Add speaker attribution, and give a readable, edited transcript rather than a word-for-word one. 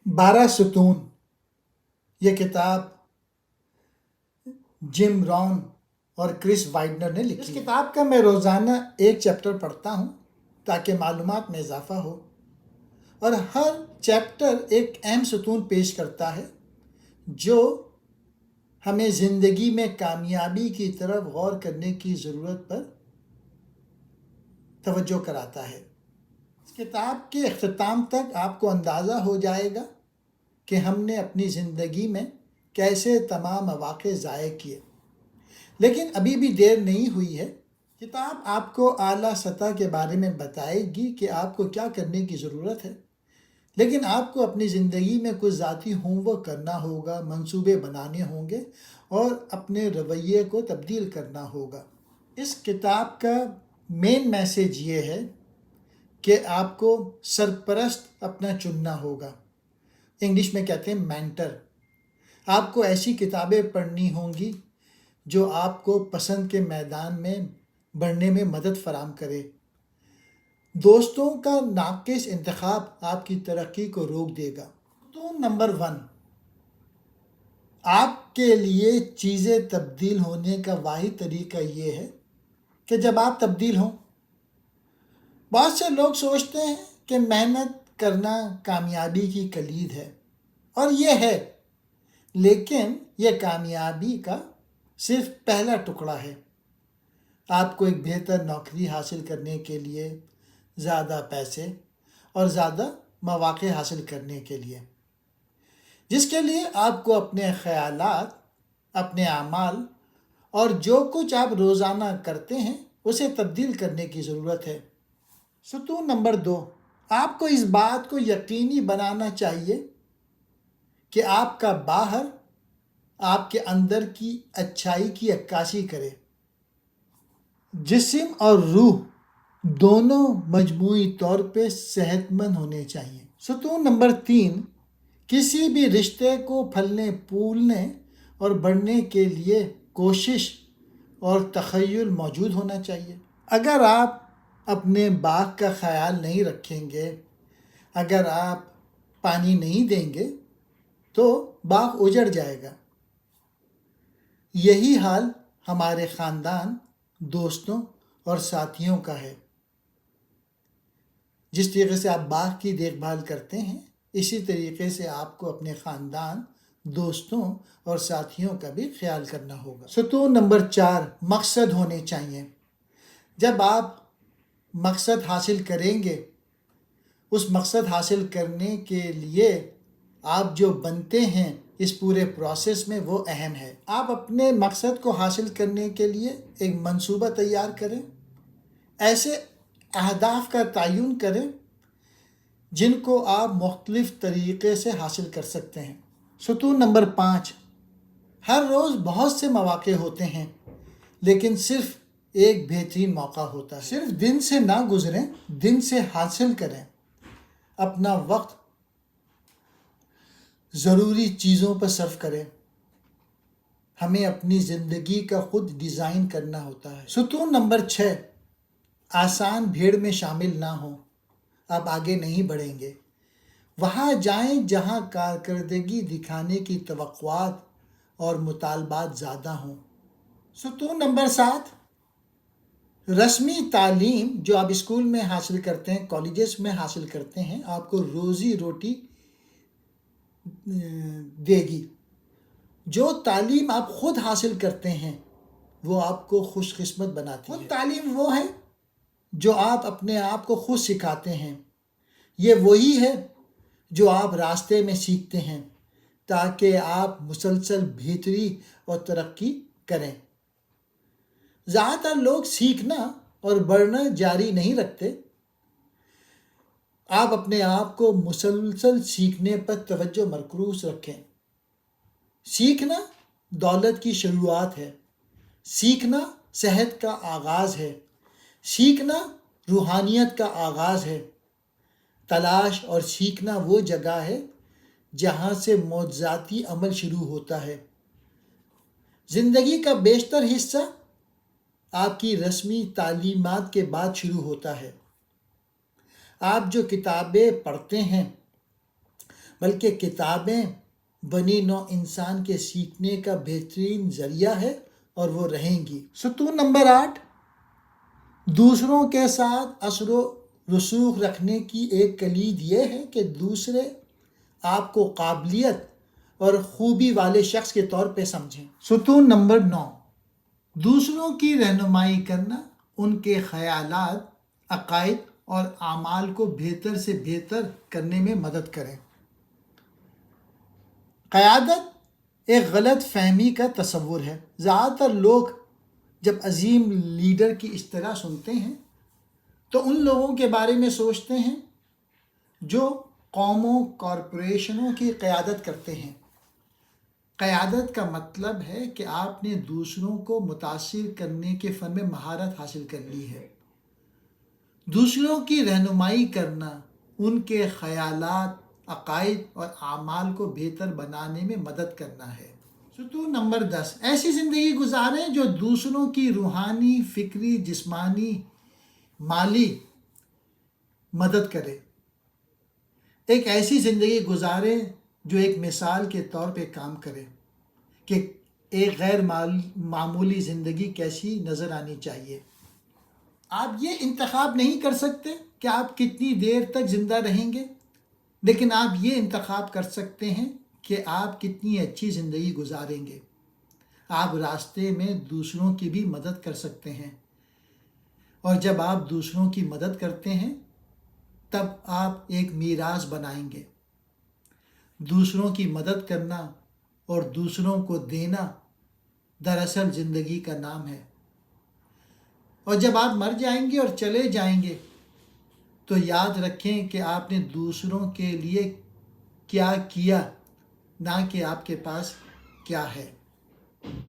Speaker 1: 12 ستون یہ کتاب جم رون اور کرس وائڈنر نے لکھی۔ اس کتاب کا میں روزانہ ایک چیپٹر پڑھتا ہوں تاکہ معلومات میں اضافہ ہو، اور ہر چیپٹر ایک اہم ستون پیش کرتا ہے جو ہمیں زندگی میں کامیابی کی طرف غور کرنے کی ضرورت پر توجہ کراتا ہے۔ اس کتاب کے اختتام تک آپ کو اندازہ ہو جائے گا کہ ہم نے اپنی زندگی میں کیسے تمام مواقع ضائع کیے، لیکن ابھی بھی دیر نہیں ہوئی ہے۔ کتاب آپ کو اعلیٰ سطح کے بارے میں بتائے گی کہ آپ کو کیا کرنے کی ضرورت ہے، لیکن آپ کو اپنی زندگی میں کچھ ذاتی ہوم ورک کرنا ہوگا، منصوبے بنانے ہوں گے اور اپنے رویے کو تبدیل کرنا ہوگا۔ اس کتاب کا مین میسیج یہ ہے کہ آپ کو سرپرست اپنا چننا ہوگا، انگلش میں کہتے ہیں مینٹر۔ آپ کو ایسی کتابیں پڑھنی ہوں گی جو آپ کو پسند کے میدان میں بڑھنے میں مدد فراہم کرے۔ دوستوں کا ناقص انتخاب آپ کی ترقی کو روک دے گا۔ ستون نمبر 1، آپ کے لیے چیزیں تبدیل ہونے کا واحد طریقہ یہ ہے کہ جب آپ تبدیل ہوں۔ بہت سے لوگ سوچتے ہیں کہ محنت کرنا کامیابی کی کلید ہے، اور یہ ہے، لیکن یہ کامیابی کا صرف پہلا ٹکڑا ہے۔ آپ کو ایک بہتر نوکری حاصل کرنے کے لیے، زیادہ پیسے اور زیادہ مواقع حاصل کرنے کے لیے، جس کے لیے آپ کو اپنے خیالات، اپنے اعمال اور جو کچھ آپ روزانہ کرتے ہیں اسے تبدیل کرنے کی ضرورت ہے۔ ستون نمبر 2، آپ کو اس بات کو یقینی بنانا چاہیے کہ آپ کا باہر آپ کے اندر کی اچھائی کی عکاسی کرے۔ جسم اور روح دونوں مجموعی طور پہ صحت مند ہونے چاہیے۔ ستون نمبر 3، کسی بھی رشتے کو پھلنے پھولنے اور بڑھنے کے لیے کوشش اور تخیل موجود ہونا چاہیے۔ اگر آپ اپنے باغ کا خیال نہیں رکھیں گے، اگر آپ پانی نہیں دیں گے تو باغ اجڑ جائے گا۔ یہی حال ہمارے خاندان، دوستوں اور ساتھیوں کا ہے۔ جس طریقے سے آپ باغ کی دیکھ بھال کرتے ہیں، اسی طریقے سے آپ کو اپنے خاندان، دوستوں اور ساتھیوں کا بھی خیال کرنا ہوگا۔ ستون نمبر 4، مقصد ہونے چاہیے۔ جب آپ مقصد حاصل کریں گے، اس مقصد حاصل کرنے کے لیے آپ جو بنتے ہیں اس پورے پروسیس میں، وہ اہم ہے۔ آپ اپنے مقصد کو حاصل کرنے کے لیے ایک منصوبہ تیار کریں، ایسے اہداف کا تعین کریں جن کو آپ مختلف طریقے سے حاصل کر سکتے ہیں۔ ستون نمبر 5، ہر روز بہت سے مواقع ہوتے ہیں، لیکن صرف ایک بہترین موقع ہوتا ہے۔ صرف دن سے نہ گزریں، دن سے حاصل کریں۔ اپنا وقت ضروری چیزوں پر صرف کریں۔ ہمیں اپنی زندگی کا خود ڈیزائن کرنا ہوتا ہے۔ ستون نمبر 6، آسان بھیڑ میں شامل نہ ہوں۔ آپ آگے نہیں بڑھیں گے۔ وہاں جائیں جہاں کارکردگی دکھانے کی توقعات اور مطالبات زیادہ ہوں۔ ستون نمبر 7، رسمی تعلیم جو آپ اسکول میں حاصل کرتے ہیں، کالجز میں حاصل کرتے ہیں، آپ کو روزی روٹی دے گی۔ جو تعلیم آپ خود حاصل کرتے ہیں وہ آپ کو خوش قسمت بناتی ہے۔ خود تعلیم وہ ہے جو آپ اپنے آپ کو خود سکھاتے ہیں۔ یہ وہی ہے جو آپ راستے میں سیکھتے ہیں تاکہ آپ مسلسل بہتری اور ترقی کریں۔ زیادہ تر لوگ سیکھنا اور بڑھنا جاری نہیں رکھتے۔ آپ اپنے آپ کو مسلسل سیکھنے پر توجہ مرکوز رکھیں۔ سیکھنا دولت کی شروعات ہے، سیکھنا صحت کا آغاز ہے، سیکھنا روحانیت کا آغاز ہے۔ تلاش اور سیکھنا وہ جگہ ہے جہاں سے معجزاتی عمل شروع ہوتا ہے۔ زندگی کا بیشتر حصہ آپ کی رسمی تعلیمات کے بعد شروع ہوتا ہے۔ آپ جو کتابیں پڑھتے ہیں، بلکہ کتابیں بنی نوع انسان کے سیکھنے کا بہترین ذریعہ ہے اور وہ رہیں گی۔ ستون نمبر 8، دوسروں کے ساتھ اثر و رسوخ رکھنے کی ایک کلید یہ ہے کہ دوسرے آپ کو قابلیت اور خوبی والے شخص کے طور پہ سمجھیں۔ ستون نمبر 9، دوسروں کی رہنمائی کرنا، ان کے خیالات، عقائد اور اعمال کو بہتر سے بہتر کرنے میں مدد کریں۔ قیادت ایک غلط فہمی کا تصور ہے۔ زیادہ تر لوگ جب عظیم لیڈر کی اصطلاح سنتے ہیں تو ان لوگوں کے بارے میں سوچتے ہیں جو قوموں، کارپوریشنوں کی قیادت کرتے ہیں۔ قیادت کا مطلب ہے کہ آپ نے دوسروں کو متاثر کرنے کے فن میں مہارت حاصل کر لی ہے۔ دوسروں کی رہنمائی کرنا، ان کے خیالات، عقائد اور اعمال کو بہتر بنانے میں مدد کرنا ہے۔ ستون نمبر 10، ایسی زندگی گزاریں جو دوسروں کی روحانی، فکری، جسمانی، مالی مدد کرے۔ ایک ایسی زندگی گزاریں جو ایک مثال کے طور پہ کام کرے کہ ایک غیر معمولی زندگی کیسی نظر آنی چاہیے۔ آپ یہ انتخاب نہیں کر سکتے کہ آپ کتنی دیر تک زندہ رہیں گے، لیکن آپ یہ انتخاب کر سکتے ہیں کہ آپ کتنی اچھی زندگی گزاریں گے۔ آپ راستے میں دوسروں کی بھی مدد کر سکتے ہیں، اور جب آپ دوسروں کی مدد کرتے ہیں تب آپ ایک میراث بنائیں گے۔ دوسروں کی مدد کرنا اور دوسروں کو دینا دراصل زندگی کا نام ہے، اور جب آپ مر جائیں گے اور چلے جائیں گے تو یاد رکھیں کہ آپ نے دوسروں کے لیے کیا کیا، نہ کہ آپ کے پاس کیا ہے۔